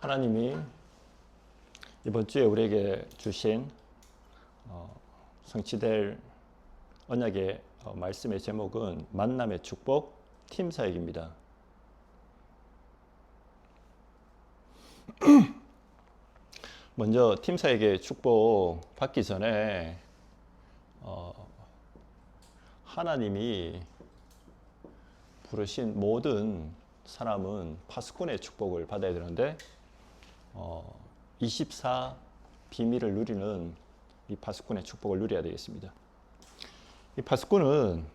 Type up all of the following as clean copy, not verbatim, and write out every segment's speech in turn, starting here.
하나님이 이번 주에 우리에게 주신 성취될 언약의 말씀의 제목은 만남의 축복 팀사역입니다. 먼저 팀사역의 축복 받기 전에 하나님이 부르신 모든 사람은 파수꾼의 축복을 받아야 되는데 24 비밀을 누리는 이 파수꾼의 축복을 누려야 되겠습니다. 이 파수꾼은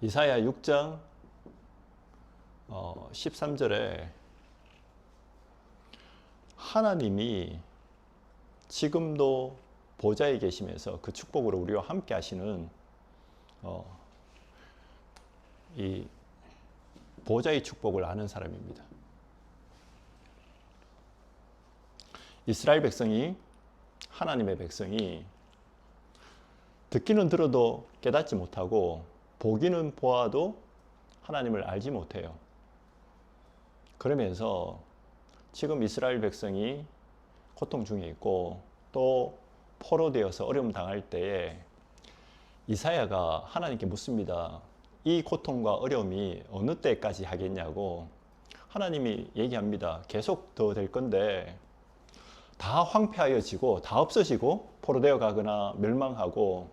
이사야 6장 13절에 하나님이 지금도 보좌에 계시면서 그 축복으로 우리와 함께 하시는 이 보좌의 축복을 아는 사람입니다. 이스라엘 백성이, 하나님의 백성이 듣기는 들어도 깨닫지 못하고 보기는 보아도 하나님을 알지 못해요. 그러면서 지금 이스라엘 백성이 고통 중에 있고 또 포로되어서 어려움 당할 때에 이사야가 하나님께 묻습니다. 이 고통과 어려움이 어느 때까지 하겠냐고. 하나님이 얘기합니다. 계속 더 될 건데 다 황폐하여지고 다 없어지고 포로되어 가거나 멸망하고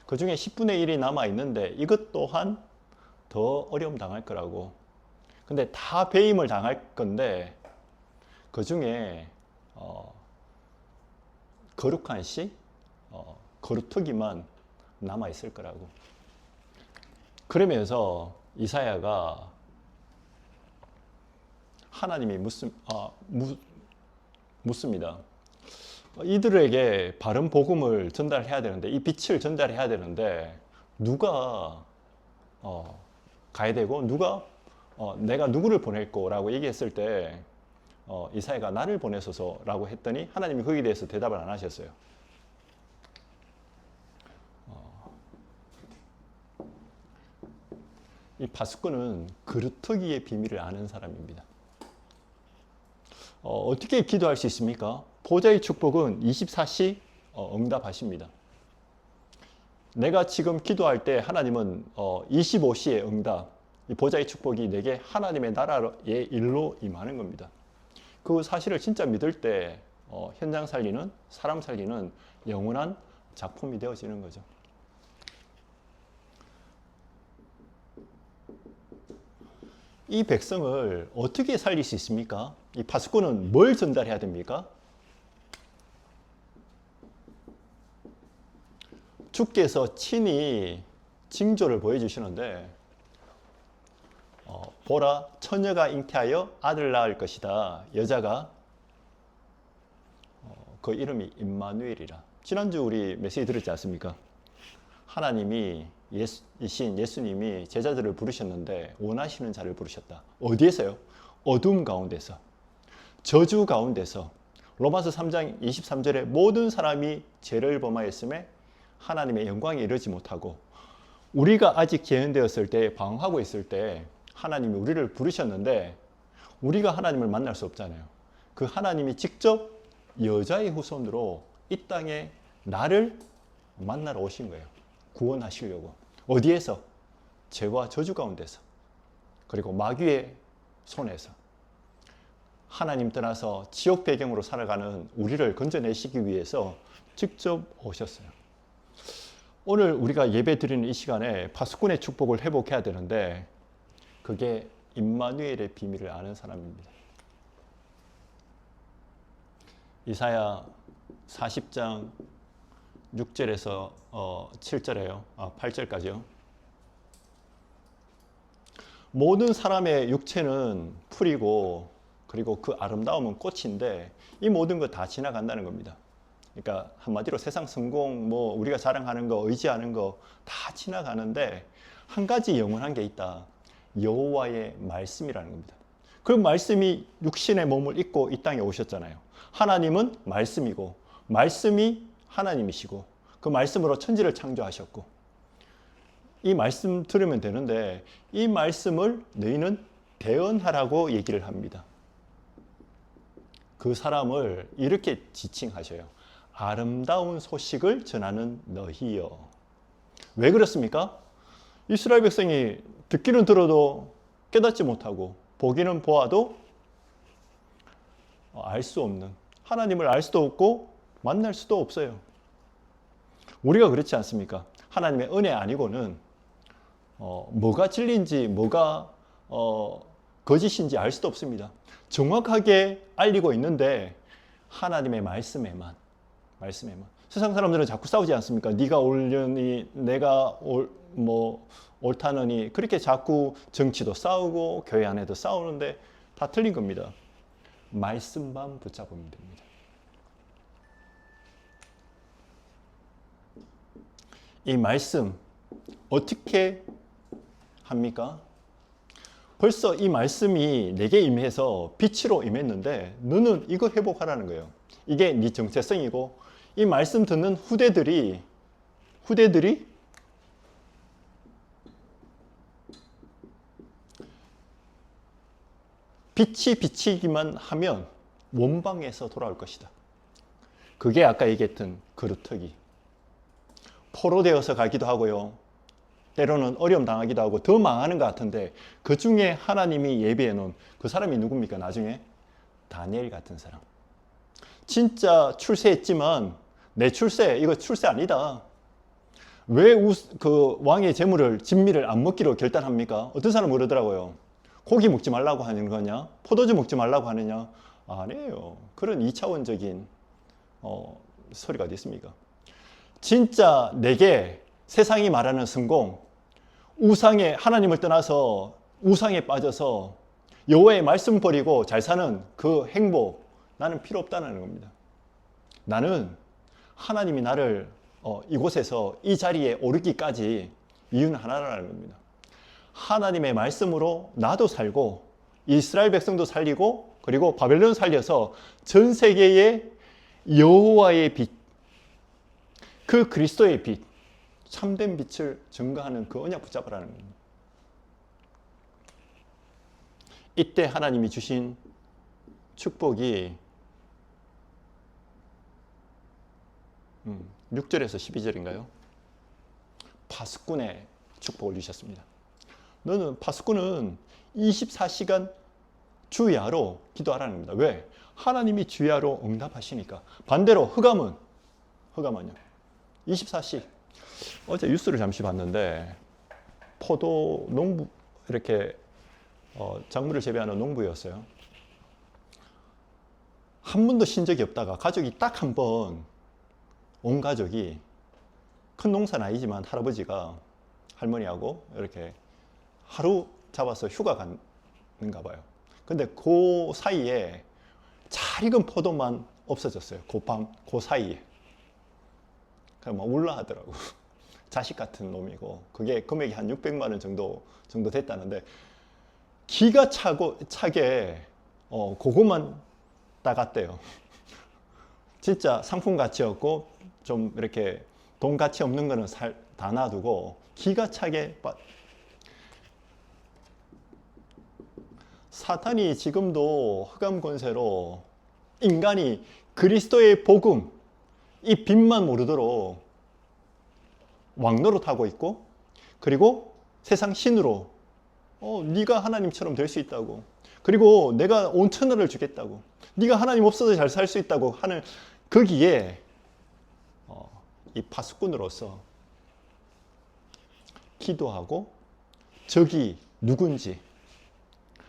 그 중에 10분의 1이 남아 있는데 이것 또한 더 어려움 당할 거라고. 근데 다 배임을 당할 건데 그 중에 거룩한 씨, 거루터기만 남아 있을 거라고. 그러면서 이사야가 하나님이 묻습니다. 이들에게 바른 복음을 전달해야 되는데, 이 빛을 전달해야 되는데 누가 가야 되고 누가 내가 누구를 보낼 거라고 얘기했을 때 이사야가 나를 보내소서라고 했더니 하나님이 거기에 대해서 대답을 안 하셨어요. 이 파수꾼은 그루터기의 비밀을 아는 사람입니다. 어떻게 기도할 수 있습니까? 보좌의 축복은 24시 응답하십니다. 내가 지금 기도할 때 하나님은 25시에 응답, 이 보좌의 축복이 내게 하나님의 나라의 일로 임하는 겁니다. 그 사실을 진짜 믿을 때 현장 살리는, 사람 살리는 영원한 작품이 되어지는 거죠. 이 백성을 어떻게 살릴 수 있습니까? 이 파수꾼은 뭘 전달해야 됩니까? 주께서 친히 징조를 보여주시는데 보라, 처녀가 잉태하여 아들 낳을 것이다. 여자가 그 이름이 임마누엘이라. 지난주 우리 메시지 들었지 않습니까? 하나님이 예수님이 제자들을 부르셨는데 원하시는 자를 부르셨다. 어디에서요? 어둠 가운데서, 저주 가운데서. 로마서 3장 23절에 모든 사람이 죄를 범하였음에 하나님의 영광에 이르지 못하고, 우리가 아직 재현되었을 때, 방황하고 있을 때 하나님이 우리를 부르셨는데 우리가 하나님을 만날 수 없잖아요. 그 하나님이 직접 여자의 후손으로 이 땅에 나를 만나러 오신 거예요. 구원하시려고. 어디에서? 죄와 저주 가운데서, 그리고 마귀의 손에서. 하나님 떠나서 지옥 배경으로 살아가는 우리를 건져내시기 위해서 직접 오셨어요. 오늘 우리가 예배 드리는 이 시간에 파수꾼의 축복을 회복해야 되는데 그게 임마누엘의 비밀을 아는 사람입니다. 이사야 40장 6절에서 7절에요. 8절까지요. 모든 사람의 육체는 풀이고 그리고 그 아름다움은 꽃인데 이 모든 것 다 지나간다는 겁니다. 그러니까 한마디로 세상 성공, 우리가 자랑하는 거, 의지하는 거 다 지나가는데 한 가지 영원한 게 있다. 여호와의 말씀이라는 겁니다. 그 말씀이 육신의 몸을 입고 이 땅에 오셨잖아요. 하나님은 말씀이고 말씀이 하나님이시고 그 말씀으로 천지를 창조하셨고 이 말씀 들으면 되는데 이 말씀을 너희는 대언하라고 얘기를 합니다. 그 사람을 이렇게 지칭하셔요. 아름다운 소식을 전하는 너희여. 왜 그렇습니까? 이스라엘 백성이 듣기는 들어도 깨닫지 못하고 보기는 보아도 알 수 없는, 하나님을 알 수도 없고 만날 수도 없어요. 우리가 그렇지 않습니까? 하나님의 은혜 아니고는 뭐가 진리인지 뭐가 거짓인지 알 수도 없습니다. 정확하게 알리고 있는데 하나님의 말씀에만. 세상 사람들은 자꾸 싸우지 않습니까? 네가 옳으니 내가 옳다느니, 그렇게 자꾸 정치도 싸우고 교회 안에도 싸우는데 다 틀린 겁니다. 말씀만 붙잡으면 됩니다. 이 말씀 어떻게 합니까? 벌써 이 말씀이 내게 임해서 빛으로 임했는데 너는 이거 회복하라는 거예요. 이게 네 정체성이고, 이 말씀 듣는 후대들이 빛이 비치기만 하면 원방에서 돌아올 것이다. 그게 아까 얘기했던 그루터기. 포로되어서 가기도 하고요. 때로는 어려움 당하기도 하고 더 망하는 것 같은데, 그 중에 하나님이 예비해 놓은 그 사람이 누굽니까? 나중에 다니엘 같은 사람. 진짜 출세했지만 내 출세, 이거 출세 아니다. 왜 그 왕의 재물을, 진미를 안 먹기로 결단합니까? 어떤 사람은 그러더라고요. 고기 먹지 말라고 하는 거냐? 포도주 먹지 말라고 하느냐? 아니에요. 그런 2차원적인 소리가 어디 있습니까? 진짜 내게 세상이 말하는 성공, 우상에, 하나님을 떠나서 우상에 빠져서 여호와의 말씀 버리고 잘 사는 그 행복, 나는 필요 없다는 겁니다. 나는 하나님이 나를 이곳에서 이 자리에 오르기까지 이유는 하나라는 겁니다. 하나님의 말씀으로 나도 살고 이스라엘 백성도 살리고, 그리고 바벨론 살려서 전 세계에 여호와의 빛, 그 그리스도의 빛, 참된 빛을 증거하는 그 언약 붙잡으라는 겁니다. 이때 하나님이 주신 축복이 6절에서 12절인가요? 파수꾼의 축복을 주셨습니다. 너는, 파수꾼은 24시간 주야로 기도하라는 겁니다. 왜? 하나님이 주야로 응답하시니까. 반대로 흑암은요 24시. 어제 뉴스를 잠시 봤는데 포도 농부, 이렇게 작물을 재배하는 농부였어요. 한 번도 쉰 적이 없다가 가족이 딱 한 번, 온 가족이, 큰 농사는 아니지만 할아버지가 할머니하고 이렇게 하루 잡아서 휴가 갔는가 봐요. 근데 그 사이에 잘 익은 포도만 없어졌어요. 그 사이에. 그냥 막 울라 하더라고. 자식 같은 놈이고, 그게 금액이 한 600만 원 정도 됐다는데, 기가 차게 그것만 따갔대요. 진짜 상품 가치 없고 좀 이렇게 돈 가치 없는 거는 다 놔두고 기가 차게. 사탄이 지금도 흑암 권세로 인간이 그리스도의 복음, 이 빛만 모르도록 왕노릇하고 있고, 그리고 세상 신으로 네가 하나님처럼 될 수 있다고, 그리고 내가 온 천하를 주겠다고, 네가 하나님 없어도 잘 살 수 있다고 하는, 거기에 이 파수꾼으로서 기도하고 적이 누군지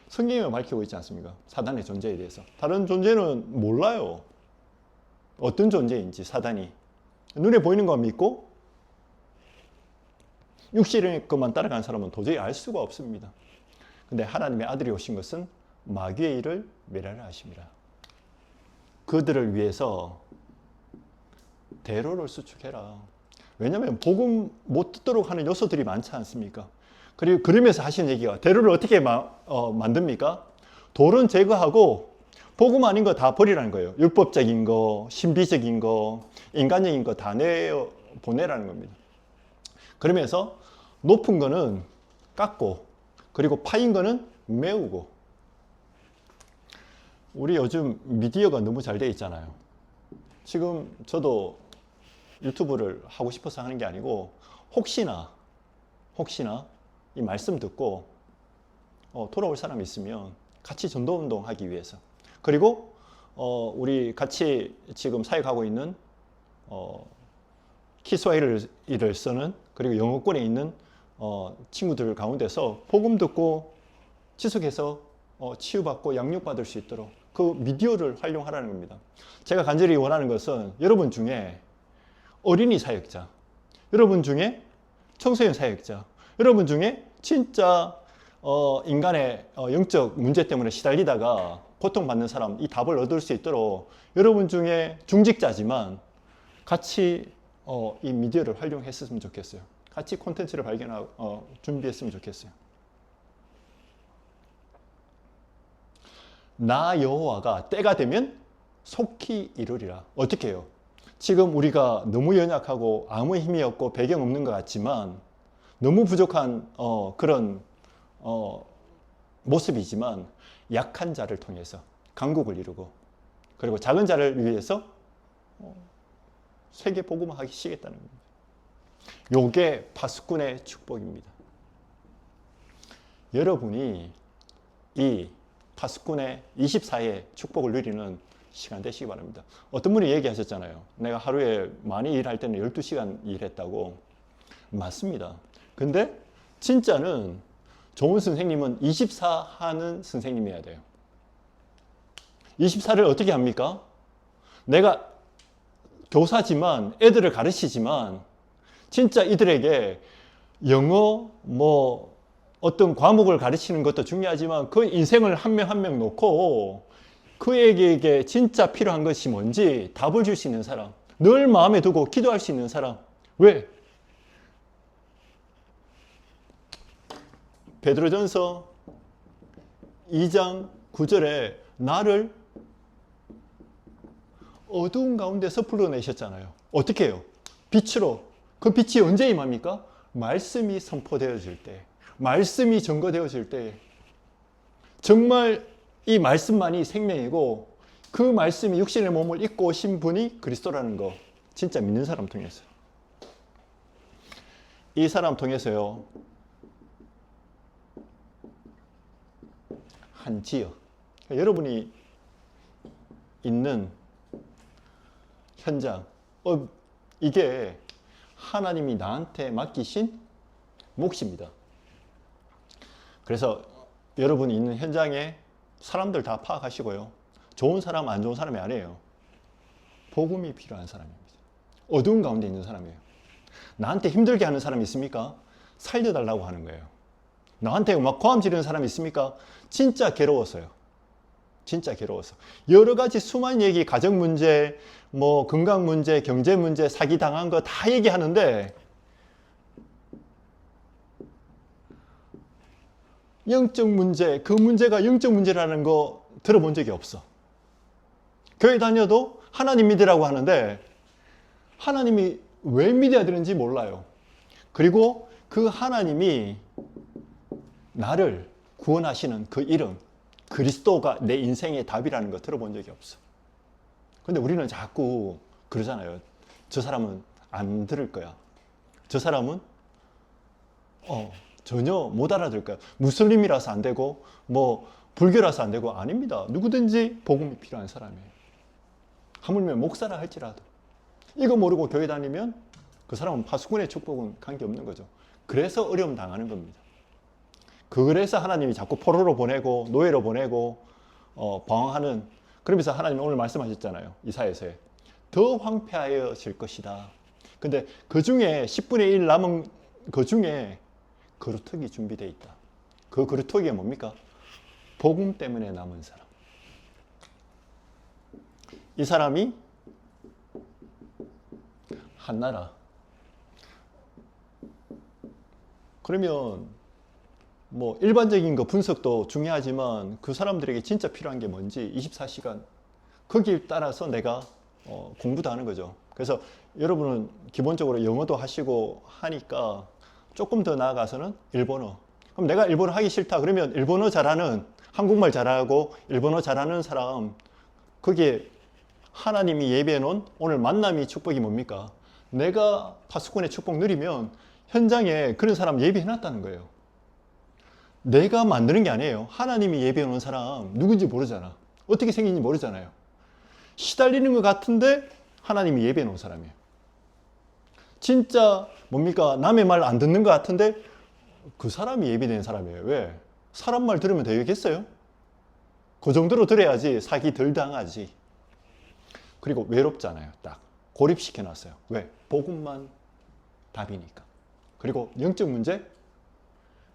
성경에 밝히고 있지 않습니까? 사단의 존재에 대해서. 다른 존재는 몰라요. 어떤 존재인지. 사단이 눈에 보이는 거 믿고 육신의 것만 따라가는 사람은 도저히 알 수가 없습니다. 근데 하나님의 아들이 오신 것은 마귀의 일을 멸하려 하심이라. 그들을 위해서 대로를 수축해라. 왜냐하면 복음 못 듣도록 하는 요소들이 많지 않습니까? 그리고 그러면서 하시는 얘기가, 대로를 어떻게 만듭니까? 돌은 제거하고 복음 아닌 거 다 버리라는 거예요. 율법적인 거, 신비적인 거, 인간적인 거 다 보내라는 겁니다. 그러면서 높은 거는 깎고, 그리고 파인 거는 메우고. 우리 요즘 미디어가 너무 잘 돼 있잖아요. 지금 저도 유튜브를 하고 싶어서 하는 게 아니고 혹시나 이 말씀 듣고 돌아올 사람이 있으면 같이 전도운동 하기 위해서, 그리고 우리 같이 지금 사역하고 있는 키스와히를 쓰는, 그리고 영어권에 있는 친구들 가운데서 복음 듣고 지속해서 치유받고 양육받을 수 있도록 그 미디어를 활용하라는 겁니다. 제가 간절히 원하는 것은 여러분 중에 어린이 사역자, 여러분 중에 청소년 사역자, 여러분 중에 진짜 인간의 영적 문제 때문에 시달리다가 고통받는 사람, 이 답을 얻을 수 있도록 여러분 중에 중직자지만 같이 이 미디어를 활용했으면 좋겠어요. 같이 콘텐츠를 발견하고 준비했으면 좋겠어요. 나 여호와가 때가 되면 속히 이루리라. 어떻게 해요? 지금 우리가 너무 연약하고 아무 힘이 없고 배경 없는 것 같지만, 너무 부족한 그런 모습이지만, 약한 자를 통해서 강국을 이루고, 그리고 작은 자를 위해서 세계 복음화하기 시겠다는 겁니다. 요게 파수꾼의 축복입니다. 여러분이 이 파수꾼의 24의 축복을 누리는 시간 되시기 바랍니다. 어떤 분이 얘기하셨잖아요. 내가 하루에 많이 일할 때는 12시간 일했다고. 맞습니다. 근데 진짜는 좋은 선생님은 24 하는 선생님이어야 돼요. 24를 어떻게 합니까? 내가 교사지만, 애들을 가르치지만, 진짜 이들에게 영어, 어떤 과목을 가르치는 것도 중요하지만 그 인생을 한 명 한 명 놓고 그에게 진짜 필요한 것이 뭔지 답을 줄 수 있는 사람, 늘 마음에 두고 기도할 수 있는 사람. 왜? 베드로전서 2장 9절에 나를 어두운 가운데서 불러내셨잖아요. 어떻게 해요? 빛으로. 그 빛이 언제 임합니까? 말씀이 선포되어질 때, 말씀이 증거되어질 때. 정말 이 말씀만이 생명이고 그 말씀이 육신의 몸을 입고 오신 분이 그리스도라는 거 진짜 믿는 사람 통해서, 이 사람 통해서요, 한 지역, 여러분이 있는 현장, 이게 하나님이 나한테 맡기신 몫입니다. 그래서 여러분이 있는 현장에 사람들 다 파악하시고요. 좋은 사람, 안 좋은 사람이 아니에요. 복음이 필요한 사람입니다. 어두운 가운데 있는 사람이에요. 나한테 힘들게 하는 사람이 있습니까? 살려달라고 하는 거예요. 나한테 막 고함 지르는 사람이 있습니까? 진짜 괴로웠어요. 진짜 괴로워서. 여러 가지 수많은 얘기, 가정 문제, 건강 문제, 경제 문제, 사기 당한 거 다 얘기하는데 영적 문제, 그 문제가 영적 문제라는 거 들어본 적이 없어. 교회 다녀도 하나님 믿으라고 하는데 하나님이 왜 믿어야 되는지 몰라요. 그리고 그 하나님이 나를 구원하시는 그 이름, 그리스도가 내 인생의 답이라는 거 들어본 적이 없어. 근데 우리는 자꾸 그러잖아요. 저 사람은 안 들을 거야. 저 사람은 전혀 못 알아들 거야. 무슬림이라서 안 되고 불교라서 안 되고. 아닙니다. 누구든지 복음이 필요한 사람이에요. 하물며 목사라 할지라도 이거 모르고 교회 다니면 그 사람은 파수꾼의 축복은 관계없는 거죠. 그래서 어려움 당하는 겁니다. 그래서 하나님이 자꾸 포로로 보내고 노예로 보내고 방황하는. 그러면서 하나님이 오늘 말씀하셨잖아요. 이사야서에 더 황폐하여질 것이다. 근데 그 중에 10분의 1 남은 그 중에 거루터기 준비되어 있다. 그 거루터기가 뭡니까? 복음 때문에 남은 사람. 이 사람이 한 나라. 그러면 일반적인 거 분석도 중요하지만 그 사람들에게 진짜 필요한 게 뭔지 24시간 거기에 따라서 내가 공부도 하는 거죠. 그래서 여러분은 기본적으로 영어도 하시고 하니까 조금 더 나아가서는 일본어. 그럼 내가 일본어 하기 싫다 그러면 일본어 잘하는 한국말 잘하고 일본어 잘하는 사람, 거기에 하나님이 예비해 놓은 오늘 만남이 축복이 뭡니까? 내가 파수꾼의 축복 누리면 현장에 그런 사람 예비해 놨다는 거예요. 내가 만드는 게 아니에요. 하나님이 예비해 놓은 사람 누군지 모르잖아. 어떻게 생긴지 모르잖아요. 시달리는 것 같은데 하나님이 예비해 놓은 사람이에요. 진짜 뭡니까? 남의 말 안 듣는 것 같은데 그 사람이 예비된 사람이에요. 왜? 사람 말 들으면 되겠어요? 그 정도로 들어야지 사기 덜 당하지. 그리고 외롭잖아요. 딱 고립시켜 놨어요. 왜? 복음만 답이니까. 그리고 영적 문제?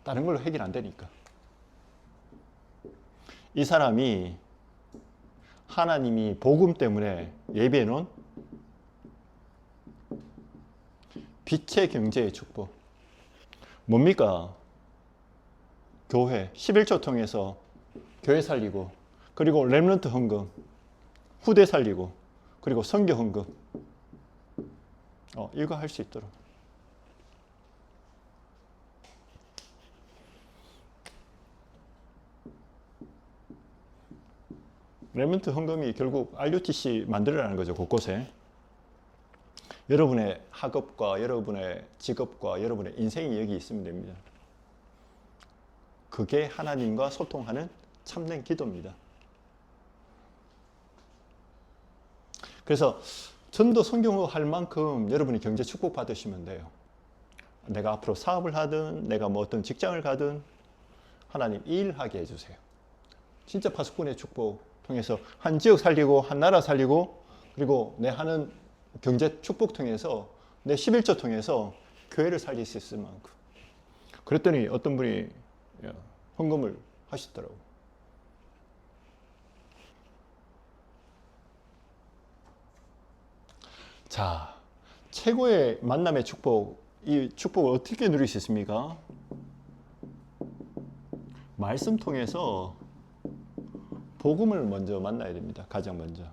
다른 걸로 해결 안 되니까. 이 사람이 하나님이 복음 때문에 예비해 놓은 빛의 경제의 축복. 뭡니까? 교회 11조 통해서 교회 살리고, 그리고 렘넌트 헌금, 후대 살리고, 그리고 선교 헌금. 이거 할 수 있도록. 렘넌트 헌금이 결국 RUTC 만들어라는 거죠. 곳곳에. 여러분의 학업과 여러분의 직업과 여러분의 인생이 여기 있으면 됩니다. 그게 하나님과 소통하는 참된 기도입니다. 그래서 전도 선교를 할 만큼 여러분이 경제 축복 받으시면 돼요. 내가 앞으로 사업을 하든 내가 뭐 어떤 직장을 가든 하나님 일하게 해주세요. 진짜 파수꾼의 축복 통해서 한 지역 살리고 한 나라 살리고, 그리고 내 하는 경제 축복 통해서 내 11조 통해서 교회를 살릴 수 있을 만큼. 그랬더니 어떤 분이 헌금을 하시더라고요. 자, 최고의 만남의 축복, 이 축복을 어떻게 누릴 수 있습니까? 말씀 통해서 복음을 먼저 만나야 됩니다. 가장 먼저.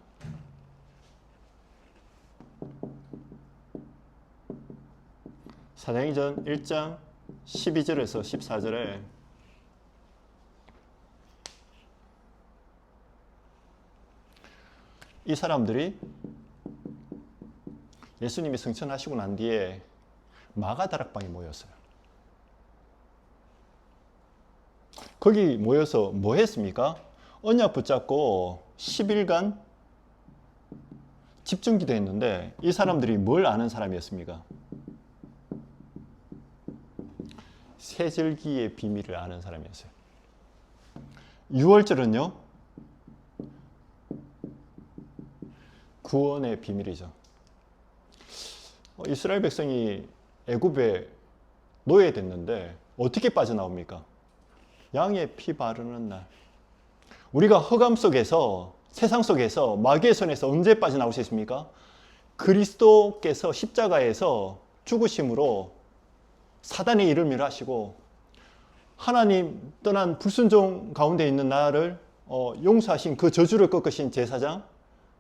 사도행전 1장 12절에서 14절에 이 사람들이 예수님이 승천하시고 난 뒤에 마가다락방에 모였어요. 거기 모여서 뭐 했습니까? 언약 붙잡고 10일간 집중 기도했는데 이 사람들이 뭘 아는 사람이었습니까? 세절기의 비밀을 아는 사람이었어요. 6월절은요, 구원의 비밀이죠. 이스라엘 백성이 애굽에 노예됐는데 어떻게 빠져나옵니까? 양의 피 바르는 날. 우리가 흑암 속에서, 세상 속에서, 마귀의 손에서 언제 빠져나올 수 있습니까? 그리스도께서 십자가에서 죽으심으로 사단의 일을 멸하시고 하나님 떠난 불순종 가운데 있는 나를 용서하신 그 저주를 꺾으신 제사장,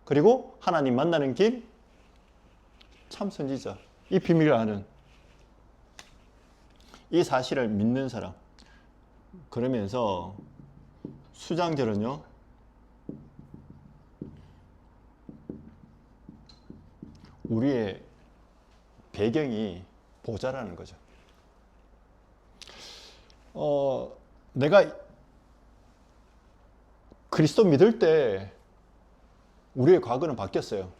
그리고 하나님 만나는 길, 참 선지자, 이 비밀을 아는, 이 사실을 믿는 사람. 그러면서 수장절은요, 우리의 배경이 보좌라는 거죠. 내가 그리스도 믿을 때 우리의 과거는 바뀌었어요.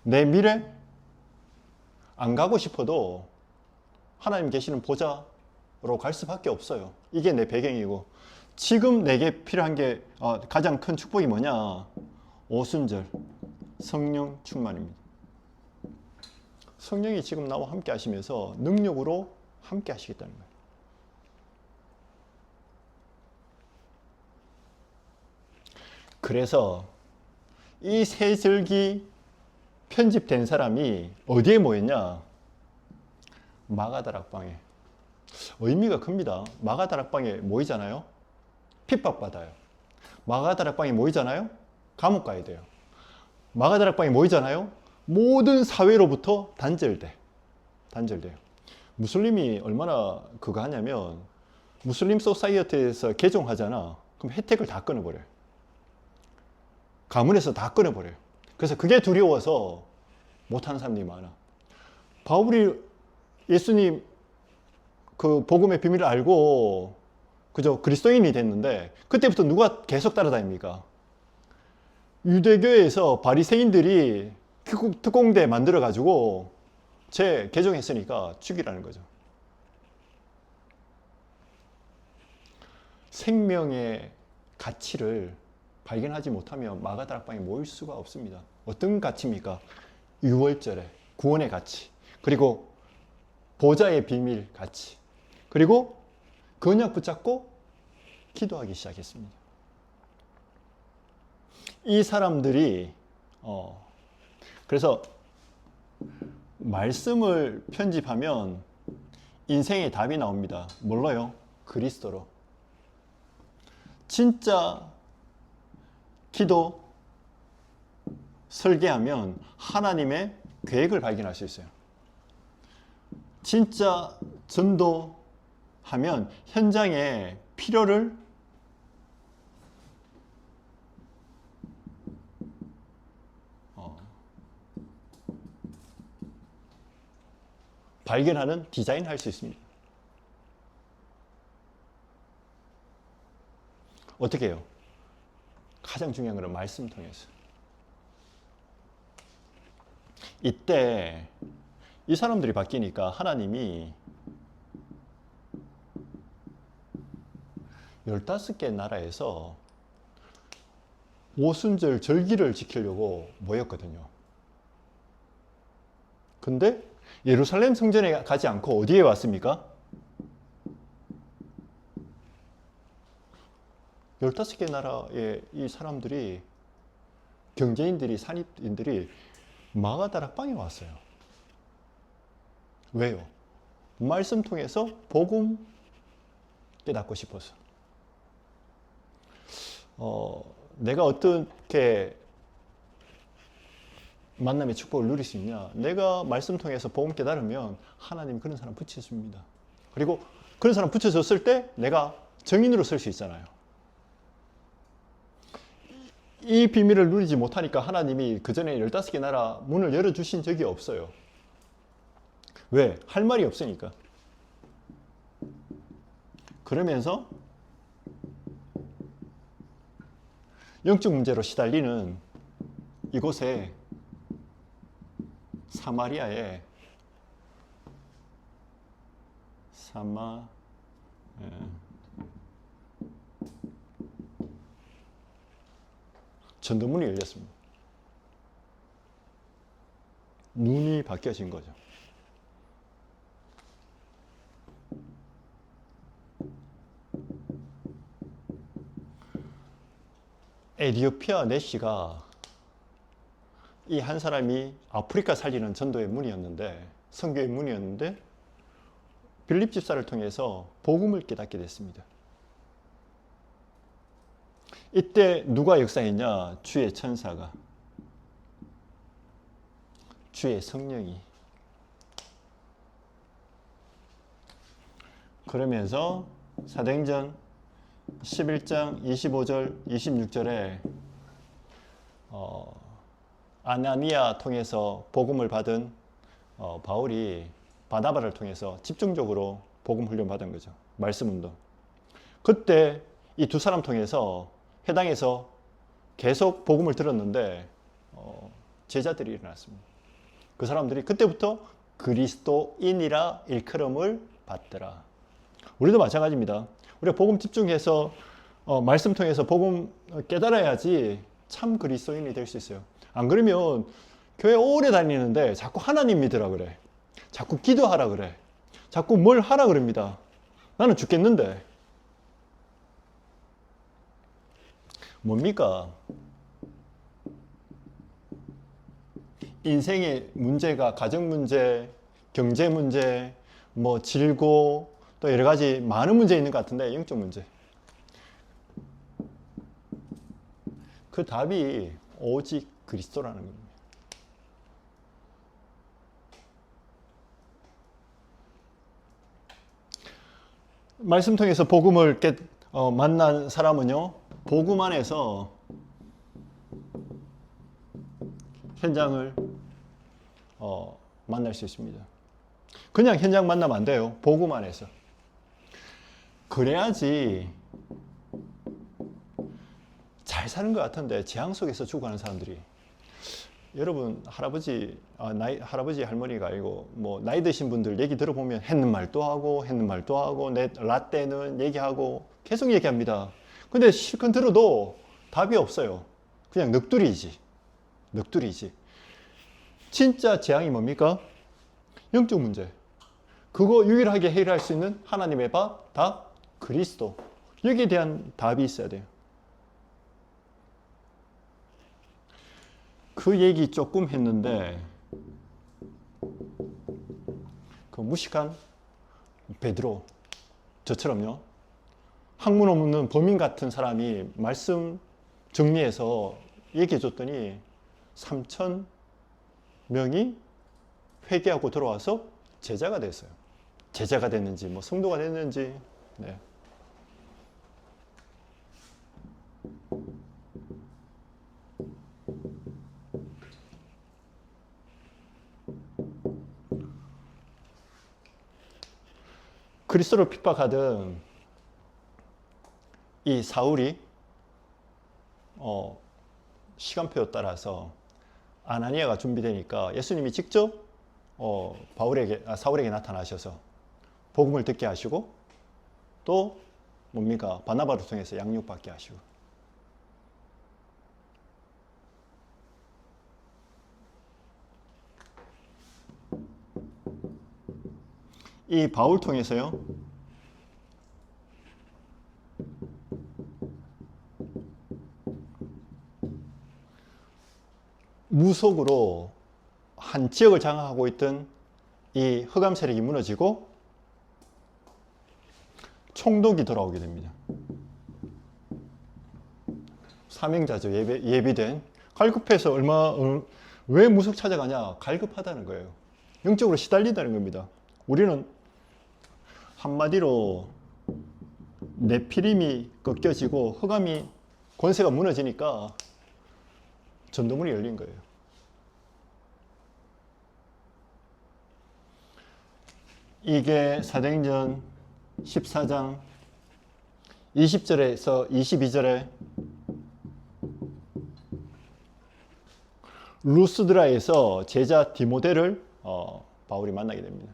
내 미래 안 가고 싶어도 하나님 계시는 보좌로 갈 수밖에 없어요. 이게 내 배경이고, 지금 내게 필요한 게 가장 큰 축복이 뭐냐? 오순절 성령 충만입니다. 성령이 지금 나와 함께 하시면서 능력으로 함께 하시겠다는 거예요. 그래서 이 세절기 편집된 사람이 어디에 모였냐? 마가다락방에. 의미가 큽니다. 마가다락방에 모이잖아요. 핍박받아요. 마가다락방에 모이잖아요. 감옥 가야 돼요. 마가다락방에 모이잖아요. 모든 사회로부터 단절돼요. 무슬림이 얼마나 그거 하냐면, 무슬림 소사이어티에서 개종하잖아. 그럼 혜택을 다 끊어버려요. 가문에서 다 끊어버려요. 그래서 그게 두려워서 못하는 사람들이 많아. 바울이 예수님 그 복음의 비밀을 알고 그저 그리스도인이 됐는데 그때부터 누가 계속 따라다닙니까? 유대교에서 바리새인들이 특공대 만들어 가지고 개종했으니까 죽이라는 거죠. 생명의 가치를 발견하지 못하면 마가다락방에 모일 수가 없습니다. 어떤 가치입니까? 유월절의 구원의 가치, 그리고 보좌의 비밀 가치, 그리고 언약 붙잡고 기도하기 시작했습니다. 이 사람들이 그래서 말씀을 편집하면 인생의 답이 나옵니다. 뭘로요? 그리스도로. 진짜 기도 설계하면 하나님의 계획을 발견할 수 있어요. 진짜 전도하면 현장의 필요를 발견하는 디자인할 수 있습니다. 어떻게 해요? 가장 중요한 것은 말씀 통해서. 이때 이 사람들이 바뀌니까 하나님이 15개 나라에서 오순절 절기를 지키려고 모였거든요. 근데 예루살렘 성전에 가지 않고 어디에 왔습니까? 15개 나라의 이 사람들이, 경제인들이, 산입인들이 마가다락방에 왔어요. 왜요? 말씀 통해서 복음 깨닫고 싶어서. 내가 어떻게 만남의 축복을 누릴 수 있냐? 내가 말씀 통해서 복음 깨달으면 하나님 그런 사람 붙여줍니다. 그리고 그런 사람 붙여줬을 때 내가 증인으로 설 수 있잖아요. 이 비밀을 누리지 못하니까 하나님이 그 전에 15개 나라 문을 열어주신 적이 없어요. 왜? 할 말이 없으니까. 그러면서 영적 문제로 시달리는 이곳에 사마리아에 전도문이 열렸습니다. 눈이 바뀌어진 거죠. 에디오피아 내시가 이 한 사람이 아프리카 살리는 전도의 문이었는데, 선교의 문이었는데 빌립 집사를 통해서 복음을 깨닫게 됐습니다. 이때 누가 역사했냐? 주의 천사가, 주의 성령이. 그러면서 사도행전 11장 25절 26절에 아나니아 통해서 복음을 받은 바울이 바나바를 통해서 집중적으로 복음 훈련 받은 거죠. 말씀 운동. 그때 이 두 사람 통해서 해당에서 계속 복음을 들었는데 제자들이 일어났습니다. 그 사람들이 그때부터 그리스도인이라 일컬음을 받더라. 우리도 마찬가지입니다. 우리가 복음 집중해서 말씀 통해서 복음 깨달아야지 참 그리스도인이 될 수 있어요. 안 그러면 교회 오래 다니는데 자꾸 하나님 믿으라 그래. 자꾸 기도하라 그래. 자꾸 뭘 하라 그럽니다. 나는 죽겠는데. 뭡니까? 인생의 문제가 가정 문제, 경제 문제, 뭐 질고 또 여러 가지 많은 문제 있는 것 같은데 영적 문제. 그 답이 오직 그리스도라는 겁니다. 말씀 통해서 복음을 만난 사람은요, 복음 안에서 현장을 만날 수 있습니다. 그냥 현장 만나면 안 돼요. 복음 안에서. 그래야지 잘 사는 것 같은데 재앙 속에서 죽어가는 사람들이, 여러분 할아버지 할머니가 아니고 뭐 나이 드신 분들 얘기 들어보면 했는 말도 하고 내 라떼는 얘기하고 계속 얘기합니다. 근데 실컷 들어도 답이 없어요. 그냥 넋두리지. 진짜 재앙이 뭡니까? 영적 문제. 그거 유일하게 해결할 수 있는 하나님의 답 그리스도. 여기에 대한 답이 있어야 돼요. 그 얘기 조금 했는데 그 무식한 베드로, 저처럼요, 학문 없는 범인 같은 사람이 말씀 정리해서 얘기해 줬더니 3,000명이 회개하고 돌아와서 제자가 됐어요. 제자가 됐는지 뭐 성도가 됐는지. 네. 그리스도를 핍박하던 이 사울이 시간표에 따라서 아나니아가 준비되니까 예수님이 직접 사울에게 나타나셔서 복음을 듣게 하시고 또 뭡니까? 바나바를 통해서 양육받게 하시고. 이 바울 통해서요, 무속으로 한 지역을 장악하고 있던 이 흑암 세력이 무너지고 총독이 돌아오게 됩니다. 사명자죠. 예비된. 갈급해서 왜 무속 찾아가냐? 갈급하다는 거예요. 영적으로 시달린다는 겁니다. 우리는 한마디로 네피림이 꺾여지고 흑암이 권세가 무너지니까 전도문이 열린 거예요. 이게 사도행전 14장 20절에서 22절에 루스드라에서 제자 디모데를 바울이 만나게 됩니다.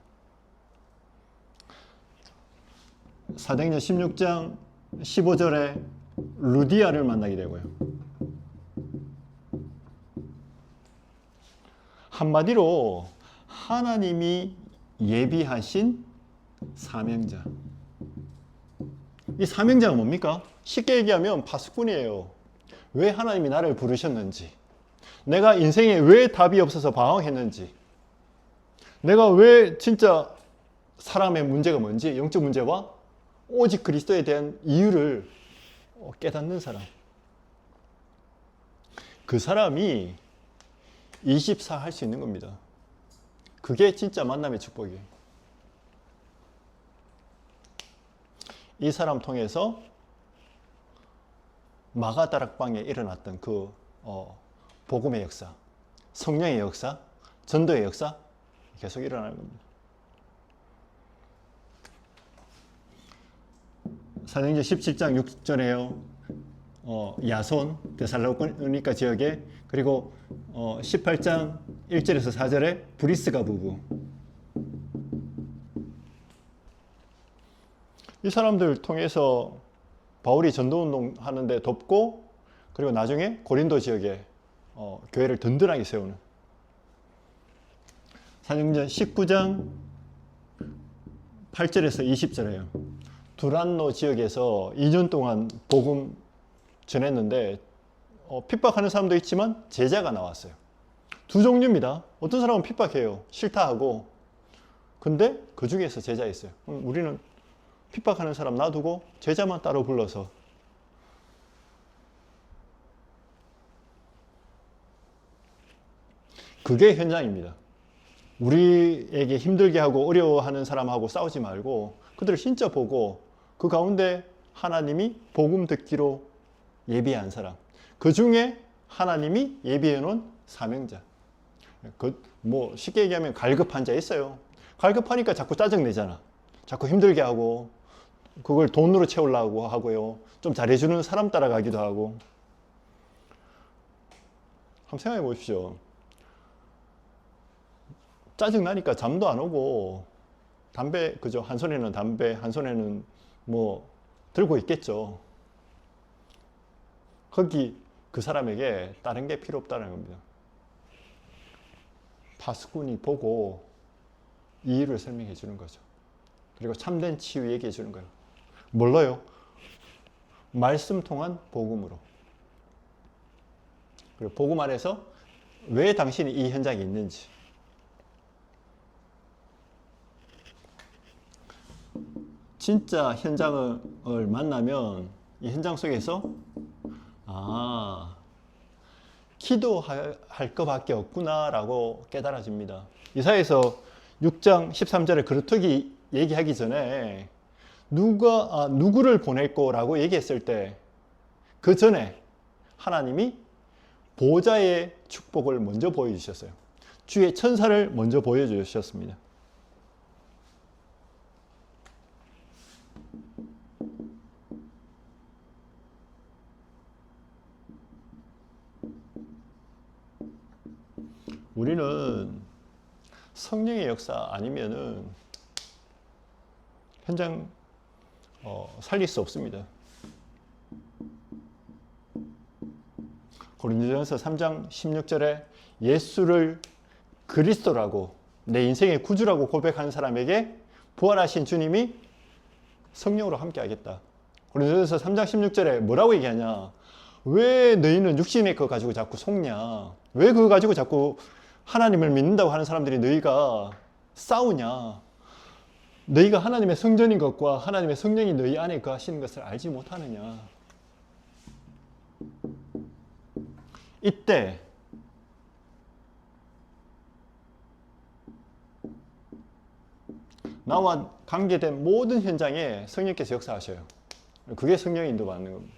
사도행전 16장 15절에 루디아를 만나게 되고요. 한마디로 하나님이 예비하신 사명자. 이 사명자가 뭡니까? 쉽게 얘기하면 파수꾼이에요. 왜 하나님이 나를 부르셨는지, 내가 인생에 왜 답이 없어서 방황했는지, 내가 왜 진짜 사람의 문제가 뭔지, 영적 문제와 오직 그리스도에 대한 이유를 깨닫는 사람. 그 사람이 24 할 수 있는 겁니다. 그게 진짜 만남의 축복이에요. 이 사람 통해서 마가다락방에 일어났던 그 복음의 역사, 성령의 역사, 전도의 역사 계속 일어나는 겁니다. 사도행전 17장 6절에요. 야손, 데살로니가 지역에, 그리고 18장 1절에서 4절에 브리스가 부부. 이 사람들 통해서 바울이 전도운동 하는데 돕고, 그리고 나중에 고린도 지역에 교회를 든든하게 세우는. 사도행전 19장 8절에서 20절에요. 두란노 지역에서 2년 동안 복음 전했는데 핍박하는 사람도 있지만 제자가 나왔어요. 두 종류입니다. 어떤 사람은 핍박해요. 싫다 하고. 근데 그 중에서 제자 있어요. 우리는 핍박하는 사람 놔두고 제자만 따로 불러서. 그게 현장입니다. 우리에게 힘들게 하고 어려워하는 사람하고 싸우지 말고 그들을 진짜 보고 그 가운데 하나님이 복음 듣기로 예비한 사람. 그 중에 하나님이 예비해 놓은 사명자. 뭐 쉽게 얘기하면 갈급한 자 있어요. 갈급하니까 자꾸 짜증내잖아. 자꾸 힘들게 하고 그걸 돈으로 채우려고 하고요. 좀 잘해주는 사람 따라가기도 하고. 한번 생각해 보십시오. 짜증나니까 잠도 안 오고 담배, 그죠? 한 손에는 담배, 한 손에는 뭐 들고 있겠죠. 거기 그 사람에게 다른 게 필요 없다는 겁니다. 파수꾼이 보고 이유를 설명해 주는 거죠. 그리고 참된 치유 얘기해 주는 거예요. 뭘로요? 말씀 통한 복음으로. 그리고 복음 안에서 왜 당신이 이 현장에 있는지. 진짜 현장을 만나면 이 현장 속에서 기도할 것밖에 없구나 라고 깨달아집니다. 이사야서 6장 13절에 그렇게 얘기하기 전에 누구를 보낼 거라고 얘기했을 때 그 전에 하나님이 보좌의 축복을 먼저 보여주셨어요. 주의 천사를 먼저 보여주셨습니다. 우리는 성령의 역사 아니면은 현장 살릴 수 없습니다. 고린도전서 3장 16절에 예수를 그리스도라고 내 인생의 구주라고 고백하는 사람에게 부활하신 주님이 성령으로 함께 하겠다. 고린도전서 3장 16절에 뭐라고 얘기하냐? 왜 너희는 육신의 거 가지고 자꾸 속냐? 왜 그거 가지고 자꾸 하나님을 믿는다고 하는 사람들이 너희가 싸우냐? 너희가 하나님의 성전인 것과 하나님의 성령이 너희 안에 거하시는 것을 알지 못하느냐? 이때 나와 관계된 모든 현장에 성령께서 역사하셔요. 그게 성령의 인도받는 겁니다.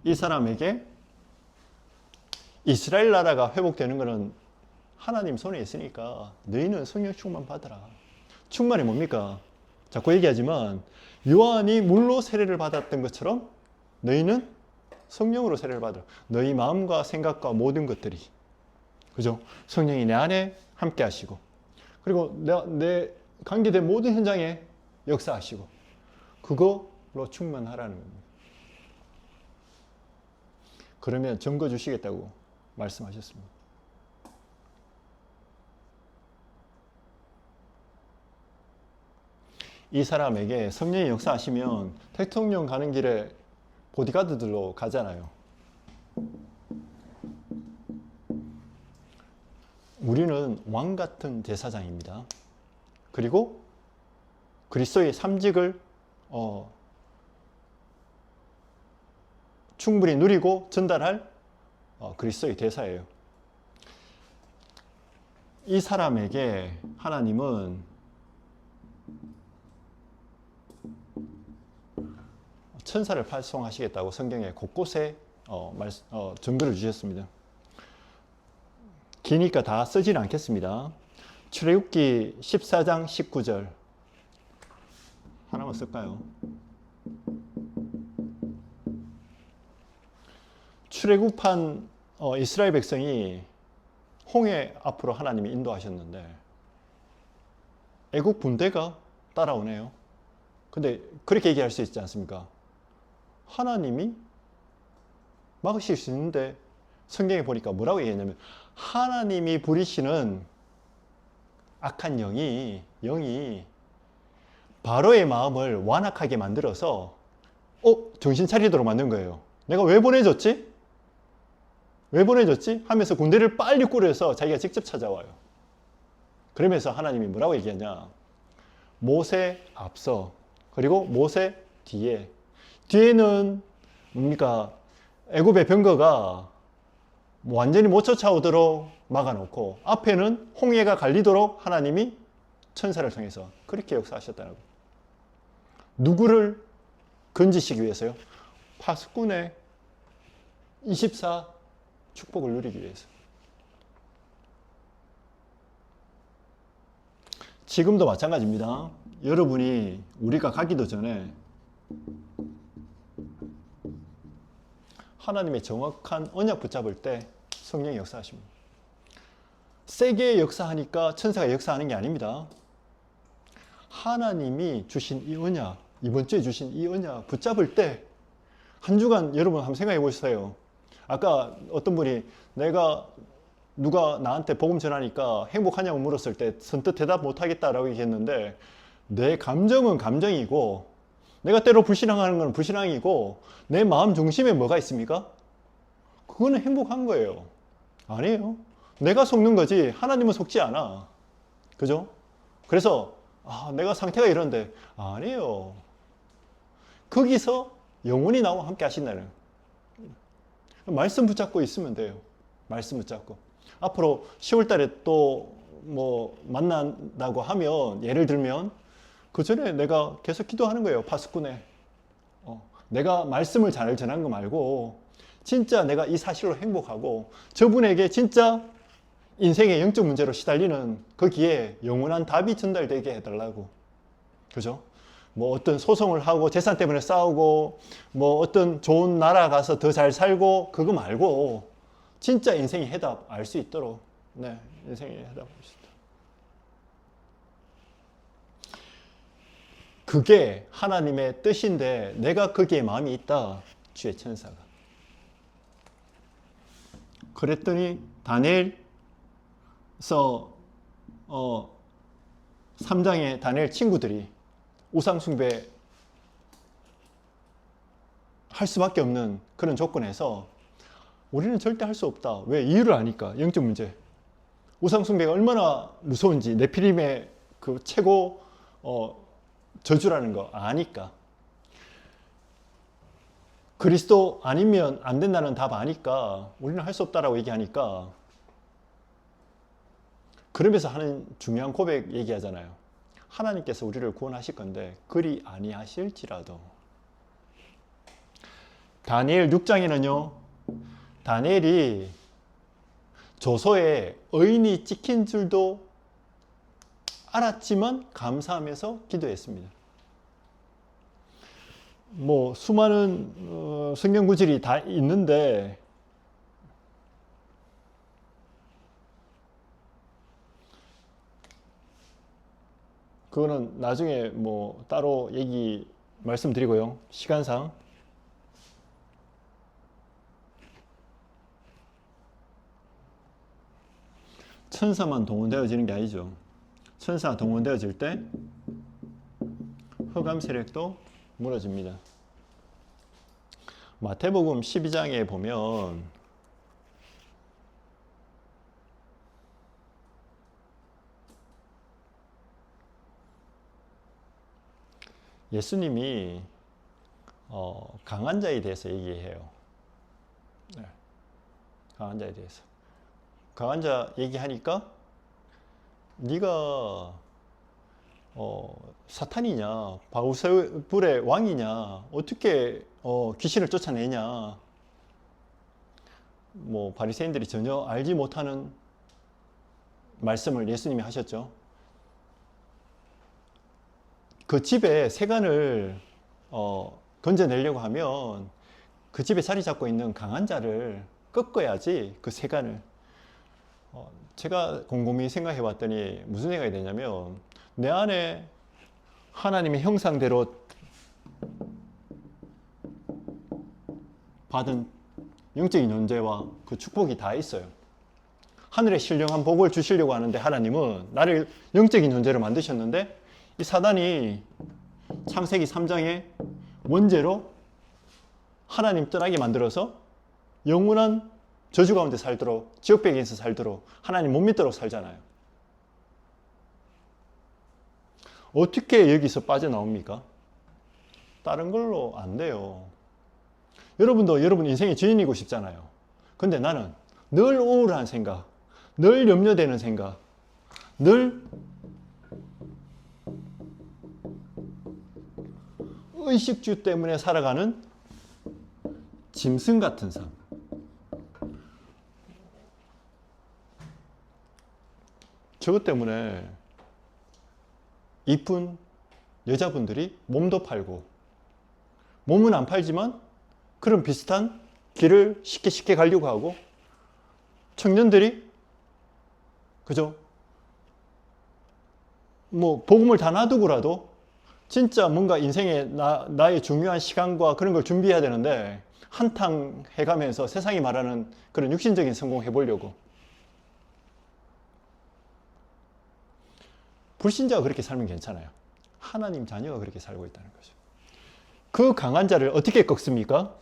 이 사람에게 이스라엘 나라가 회복되는 것은 하나님 손에 있으니까 너희는 성령 충만 받으라. 충만이 뭡니까? 자꾸 얘기하지만 요한이 물로 세례를 받았던 것처럼 너희는 성령으로 세례를 받으라. 너희 마음과 생각과 모든 것들이, 그죠? 성령이 내 안에 함께 하시고, 그리고 내 관계된 모든 현장에 역사하시고, 그걸로 충만하라는 겁니다. 그러면 증거 주시겠다고 말씀하셨습니다. 이 사람에게 성령이 역사하시면 대통령 가는 길에 보디가드들로 가잖아요. 우리는 왕 같은 제사장입니다. 그리고 그리스도의 삼직을 충분히 누리고 전달할 그리스도의 대사예요. 이 사람에게 하나님은 천사를 파송하시겠다고 성경에 곳곳에 증거를 주셨습니다. 기니까 다 쓰지는 않겠습니다. 출애굽기 14장 19절 하나만 쓸까요? 출애굽한 이스라엘 백성이 홍해 앞으로 하나님이 인도하셨는데 애국 군대가 따라오네요. 근데 그렇게 얘기할 수 있지 않습니까? 하나님이 막으실 수 있는데 성경에 보니까 뭐라고 얘기했냐면 하나님이 부리시는 악한 영이 바로의 마음을 완악하게 만들어서 정신 차리도록 만든 거예요. 내가 왜 보내줬지? 하면서 군대를 빨리 꾸려서 자기가 직접 찾아와요. 그러면서 하나님이 뭐라고 얘기하냐? 모세 앞서, 그리고 모세 뒤에는 뭡니까? 애굽의 병거가 완전히 못 쫓아오도록 막아놓고 앞에는 홍해가 갈리도록 하나님이 천사를 통해서 그렇게 역사하셨다고. 누구를 건지시기 위해서요? 파수꾼의 24 축복을 누리기 위해서. 지금도 마찬가지입니다. 여러분이 우리가 가기도 전에 하나님의 정확한 언약 붙잡을 때 성령이 역사하십니다. 세게 역사하니까 천사가 역사하는 게 아닙니다. 하나님이 주신 이 언약, 이번 주에 주신 이 언약 붙잡을 때 한 주간 여러분 한번 생각해 보세요. 아까 어떤 분이 누가 나한테 복음 전하니까 행복하냐고 물었을 때 선뜻 대답 못하겠다라고 얘기했는데, 내 감정은 감정이고 내가 때로 불신앙하는 건 불신앙이고 내 마음 중심에 뭐가 있습니까? 그거는 행복한 거예요. 아니에요. 내가 속는 거지 하나님은 속지 않아. 그죠? 그래서 내가 상태가 이런데 아니에요. 거기서 영원히 나와 함께 하신다는 말씀 붙잡고 있으면 돼요. 말씀 붙잡고 앞으로 10월 달에 또 뭐 만난다고 하면, 예를 들면 그 전에 내가 계속 기도하는 거예요. 파수꾼에 내가 말씀을 잘 전한 거 말고 진짜 내가 이 사실로 행복하고 저분에게 진짜 인생의 영적 문제로 시달리는 거기에 영원한 답이 전달되게 해달라고. 그죠? 뭐 어떤 소송을 하고 재산 때문에 싸우고 뭐 어떤 좋은 나라 가서 더 잘 살고 그거 말고 진짜 인생의 해답 알 수 있도록, 네, 인생의 해답 알 수 있도록. 그게 하나님의 뜻인데 내가 거기에 마음이 있다. 주의 천사가. 그랬더니 다니엘서 3장의 다니엘 친구들이 우상 숭배 할 수밖에 없는 그런 조건에서 우리는 절대 할 수 없다. 왜? 이유를 아니까. 영적 문제. 우상 숭배가 얼마나 무서운지, 네피림의 그 최고 저주라는 거 아니까. 그리스도 아니면 안 된다는 답 아니까 우리는 할 수 없다라고 얘기하니까. 그러면서 하는 중요한 고백 얘기하잖아요. 하나님께서 우리를 구원하실 건데 그리 아니하실지라도. 다니엘 6장에는요 다니엘이 조서에 의인이 찍힌 줄도 알았지만 감사하면서 기도했습니다. 뭐 수많은 성경 구절이 다 있는데 그거는 나중에 뭐 따로 얘기 말씀드리고요. 시간상. 천사만 동원되어지는 게 아니죠. 천사 동원되어질 때 흑암 세력도 무너집니다. 마태복음 12장에 보면 예수님이 강한 자에 대해서 얘기해요. 네. 강한 자에 대해서. 강한 자 얘기하니까 네가 사탄이냐 바울세불의 왕이냐 어떻게 귀신을 쫓아내냐, 뭐 바리새인들이 전혀 알지 못하는 말씀을 예수님이 하셨죠. 그 집에 세간을 건져내려고 하면 그 집에 자리 잡고 있는 강한 자를 꺾어야지 그 세간을. 제가 곰곰이 생각해 봤더니 무슨 생각이 되냐면, 내 안에 하나님의 형상대로 받은 영적인 존재와 그 축복이 다 있어요. 하늘의 신령한 복을 주시려고 하는데 하나님은 나를 영적인 존재로 만드셨는데, 이 사단이 창세기 3장에 원죄로 하나님 떠나게 만들어서 영원한 저주 가운데 살도록, 지옥배경에서 살도록, 하나님 못 믿도록 살잖아요. 어떻게 여기서 빠져나옵니까? 다른 걸로 안 돼요. 여러분도 여러분 인생의 주인이고 싶잖아요. 근데 나는 늘 우울한 생각, 늘 염려되는 생각, 늘 의식주 때문에 살아가는 짐승 같은 삶. 저것 때문에 이쁜 여자분들이 몸도 팔고, 몸은 안 팔지만 그런 비슷한 길을 쉽게 가려고 하고, 청년들이 그죠? 뭐 복음을 다 놔두고라도 진짜 뭔가 인생의 나의 중요한 시간과 그런 걸 준비해야 되는데 한탕 해가면서 세상이 말하는 그런 육신적인 성공 해보려고. 불신자가 그렇게 살면 괜찮아요. 하나님 자녀가 그렇게 살고 있다는 거죠. 그 강한 자를 어떻게 꺾습니까?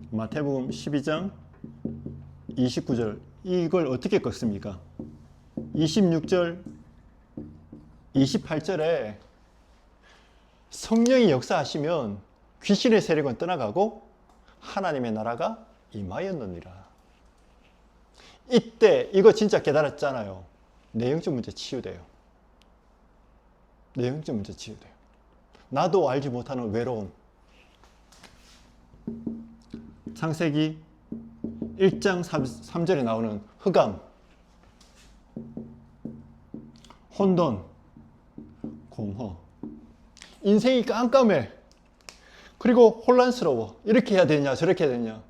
마태복음 12장 29절, 이걸 어떻게 꺾습니까? 26절, 28절에 성령이 역사하시면 귀신의 세력은 떠나가고 하나님의 나라가 임하였느니라. 이때 이거 진짜 깨달았잖아요. 내용적 문제 치유돼요. 내용적 문제 치유돼요. 나도 알지 못하는 외로움. 창세기 1장 3절에 나오는 흑암, 혼돈, 공허. 인생이 깜깜해. 그리고 혼란스러워. 이렇게 해야 되냐 저렇게 해야 되냐.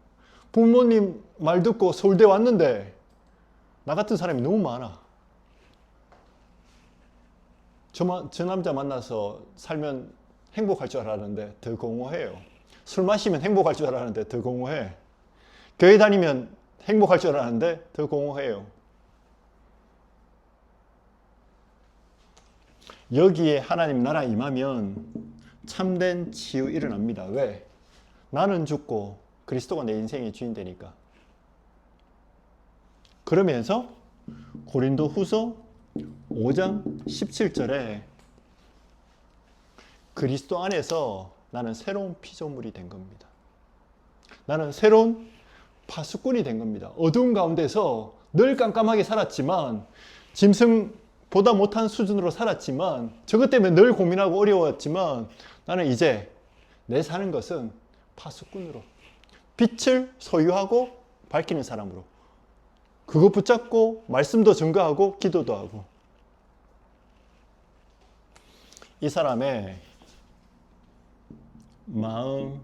부모님 말 듣고 서울대 왔는데 나 같은 사람이 너무 많아. 저 남자 만나서 살면 행복할 줄 알았는데 더 공허해요. 술 마시면 행복할 줄 알았는데 더 공허해. 교회 다니면 행복할 줄 알았는데 더 공허해요. 여기에 하나님 나라 임하면 참된 치유 일어납니다. 왜? 나는 죽고 그리스도가 내 인생의 주인 되니까. 그러면서 고린도 후서 5장 17절에 그리스도 안에서 나는 새로운 피조물이 된 겁니다. 나는 새로운 파수꾼이 된 겁니다. 어두운 가운데서 늘 깜깜하게 살았지만, 짐승보다 못한 수준으로 살았지만, 저것 때문에 늘 고민하고 어려웠지만, 나는 이제 내 사는 것은 파수꾼으로, 빛을 소유하고 밝히는 사람으로, 그거 붙잡고 말씀도 증거하고 기도도 하고. 이 사람의 마음,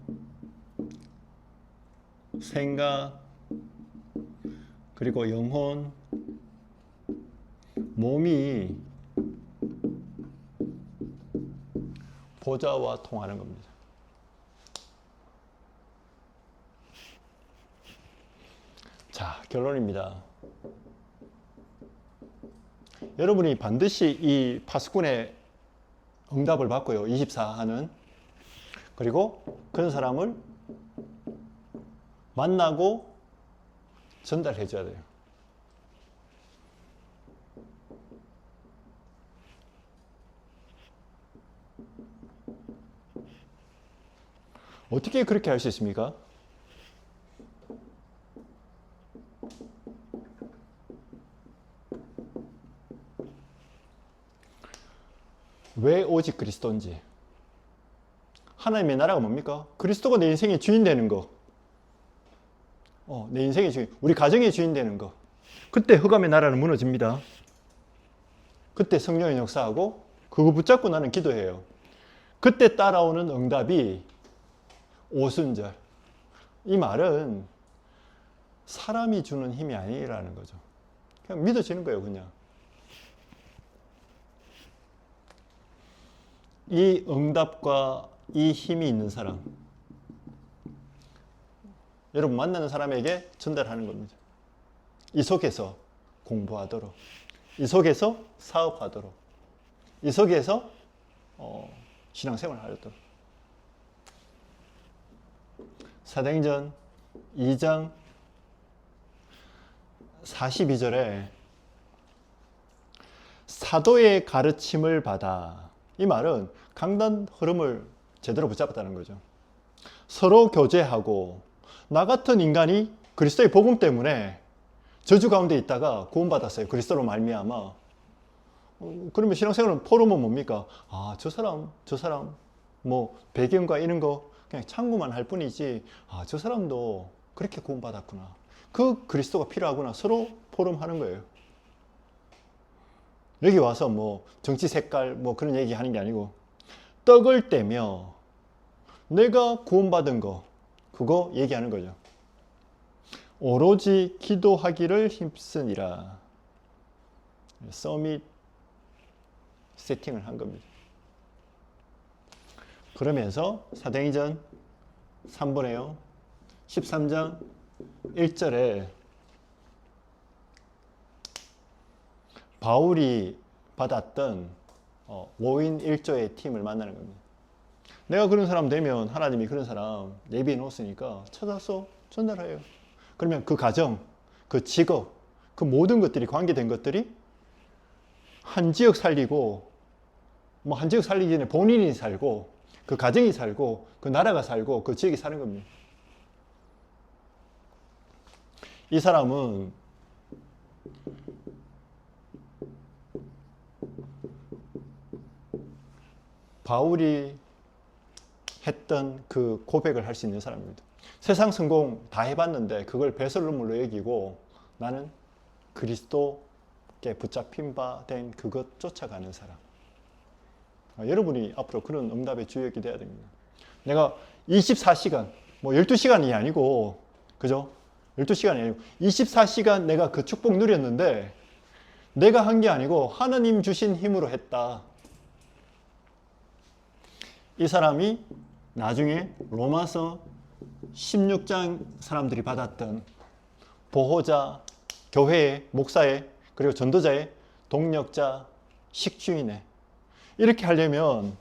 생각, 그리고 영혼, 몸이 보좌와 통하는 겁니다. 자, 결론입니다. 여러분이 반드시 이 파수꾼의 응답을 받고요. 24하는. 그리고 그런 사람을 만나고 전달해 줘야 돼요. 어떻게 그렇게 할 수 있습니까? 왜 오직 그리스도인지. 하나님의 나라가 뭡니까? 그리스도가 내 인생의 주인 되는 거. 내 인생의 주인, 우리 가정의 주인 되는 거. 그때 흑암의 나라는 무너집니다. 그때 성령의 역사하고 그거 붙잡고 나는 기도해요. 그때 따라오는 응답이 오순절. 이 말은 사람이 주는 힘이 아니라는 거죠. 그냥 믿어지는 거예요, 그냥. 이 응답과 이 힘이 있는 사람, 여러분 만나는 사람에게 전달하는 겁니다. 이 속에서 공부하도록, 이 속에서 사업하도록, 이 속에서 신앙생활을 하도록. 사도행전 2장 42절에 사도의 가르침을 받아, 이 말은 강단 흐름을 제대로 붙잡았다는 거죠. 서로 교제하고 나 같은 인간이 그리스도의 복음 때문에 저주 가운데 있다가 구원받았어요. 그리스도로 말미암아. 그러면 신앙생활은 포럼은 뭡니까? 아, 저 사람 뭐 배경과 이런 거 그냥 참고만 할 뿐이지. 아, 저 사람도 그렇게 구원받았구나. 그 그리스도가 필요하구나. 서로 포럼하는 거예요. 여기 와서 뭐 정치 색깔 뭐 그런 얘기 하는 게 아니고 떡을 떼며 내가 구원받은 거 그거 얘기하는 거죠. 오로지 기도하기를 힘쓰니라. 서밋 세팅을 한 겁니다. 그러면서 사도행전 3번에요. 13장 1절에 바울이 받았던 5인 1조의 팀을 만나는 겁니다. 내가 그런 사람 되면 하나님이 그런 사람 예비해 놓았으니까 찾아서 전달해요. 그러면 그 가정, 그 직업, 그 모든 것들이 관계된 것들이 한 지역 살리고 뭐 한 지역 살리기 전에 본인이 살고 그 가정이 살고 그 나라가 살고 그 지역이 사는 겁니다. 이 사람은 바울이 했던 그 고백을 할 수 있는 사람입니다. 세상 성공 다 해봤는데 그걸 배설물로 여기고 나는 그리스도께 붙잡힌 바 된 그것 쫓아가는 사람. 여러분이 앞으로 그런 응답의 주역이 돼야 됩니다. 내가 24시간, 뭐 12시간이 아니고, 그죠? 12시간이 아니고 24시간 내가 그 축복 누렸는데 내가 한 게 아니고 하나님 주신 힘으로 했다. 이 사람이 나중에 로마서 16장 사람들이 받았던 보호자, 교회의, 목사의, 그리고 전도자의, 동력자, 식주인의 이렇게 하려면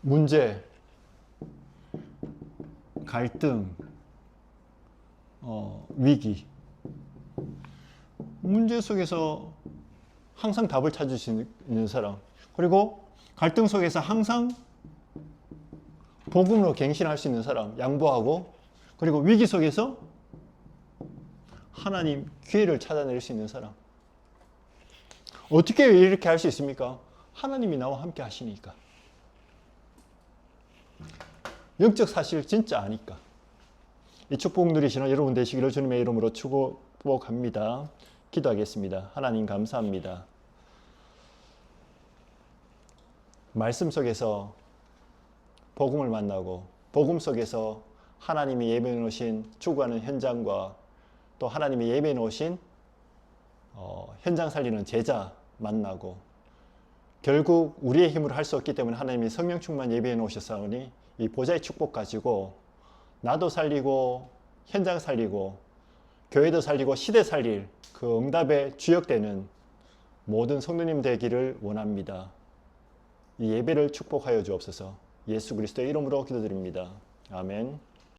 문제, 갈등, 위기, 문제 속에서 항상 답을 찾을 수 있는 사람, 그리고 갈등 속에서 항상 복음으로 갱신할 수 있는 사람, 양보하고, 그리고 위기 속에서 하나님 기회를 찾아낼 수 있는 사람. 어떻게 이렇게 할 수 있습니까? 하나님이 나와 함께 하시니까. 영적 사실 진짜 아니까. 이 축복 누리시는 여러분 되시기를 주님의 이름으로 축복합니다. 기도하겠습니다. 하나님 감사합니다. 말씀 속에서 복음을 만나고 복음 속에서 하나님이 예배해 놓으신 추구하는 현장과 또 하나님이 예배해 놓으신 현장 살리는 제자 만나고 결국 우리의 힘으로 할 수 없기 때문에 하나님이 성령 충만 예배해 놓으셨사오니 이 보좌의 축복 가지고 나도 살리고 현장 살리고 교회도 살리고 시대 살릴 그 응답에 주역되는 모든 성도님 되기를 원합니다. 이 예배를 축복하여 주옵소서. 예수 그리스도의 이름으로 기도드립니다. 아멘.